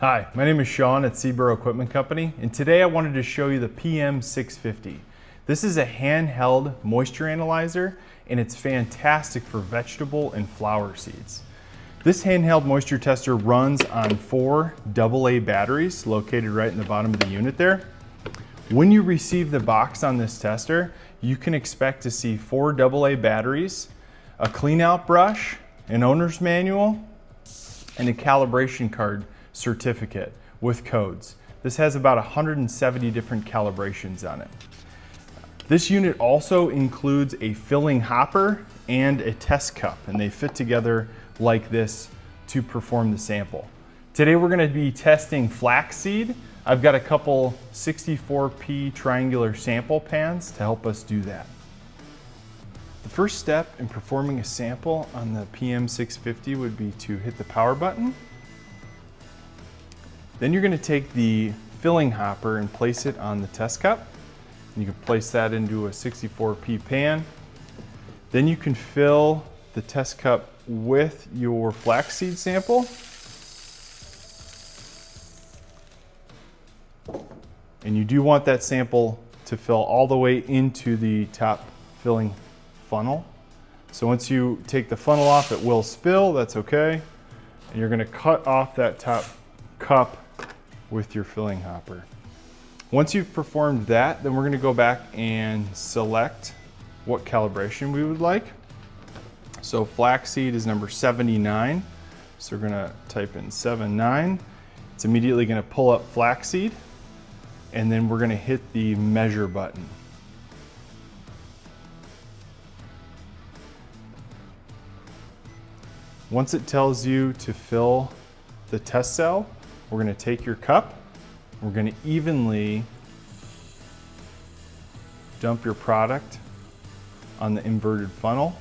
Hi, my name is Sean at Seedburo Equipment Company, and today I wanted to show you the PM650. This is a handheld moisture analyzer, and it's fantastic for vegetable and flower seeds. This handheld moisture tester runs on 4 AA batteries located right in the bottom of the unit there. When you receive the box on this tester, you can expect to see 4 AA batteries, a clean out brush, an owner's manual, and a calibration card certificate with codes. This has about 170 different calibrations on it. This unit also includes a filling hopper and a test cup, and they fit together like this to perform the sample. Today we're going to be testing flaxseed. I've got a couple 64P triangular sample pans to help us do that. The first step in performing a sample on the PM650 would be to hit the power button. Then you're going to take the filling hopper and place it on the test cup. You can place that into a 64P pan. Then you can fill the test cup with your flaxseed sample. And you do want that sample to fill all the way into the top filling funnel. So once you take the funnel off, it will spill, that's okay. And you're going to cut off that top cup with your filling hopper. Once you've performed that, then we're going to go back and select what calibration we would like. So flaxseed is number 79. So we're going to type in 79. It's immediately going to pull up flaxseed, and then we're going to hit the measure button. Once it tells you to fill the test cell, we're going to take your cup, we're going to evenly dump your product on the inverted funnel.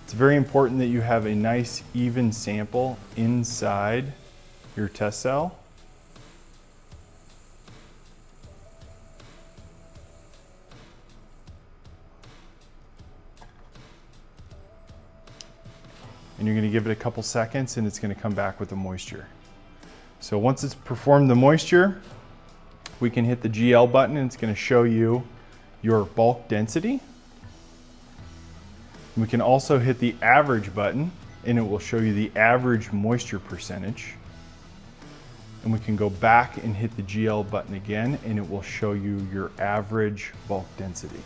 It's very important that you have a nice even sample inside your test cell. And you're going to give it a couple seconds and it's going to come back with the moisture. So once it's performed the moisture, we can hit the GL button and it's going to show you your bulk density. We can also hit the average button and it will show you the average moisture percentage. And we can go back and hit the GL button again and it will show you your average bulk density.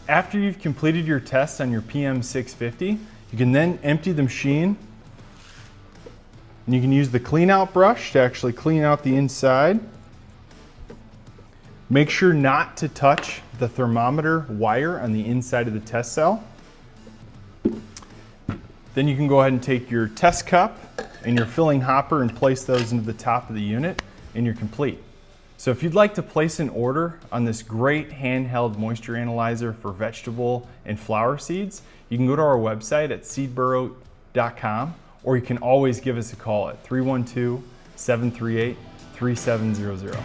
After you've completed your test on your PM650, you can then empty the machine. And you can use the clean out brush to actually clean out the inside. Make sure not to touch the thermometer wire on the inside of the test cell. Then you can go ahead and take your test cup and your filling hopper and place those into the top of the unit, and you're complete. So if you'd like to place an order on this great handheld moisture analyzer for vegetable and flower seeds, you can go to our website at seedburo.com, or you can always give us a call at 312-738-3700.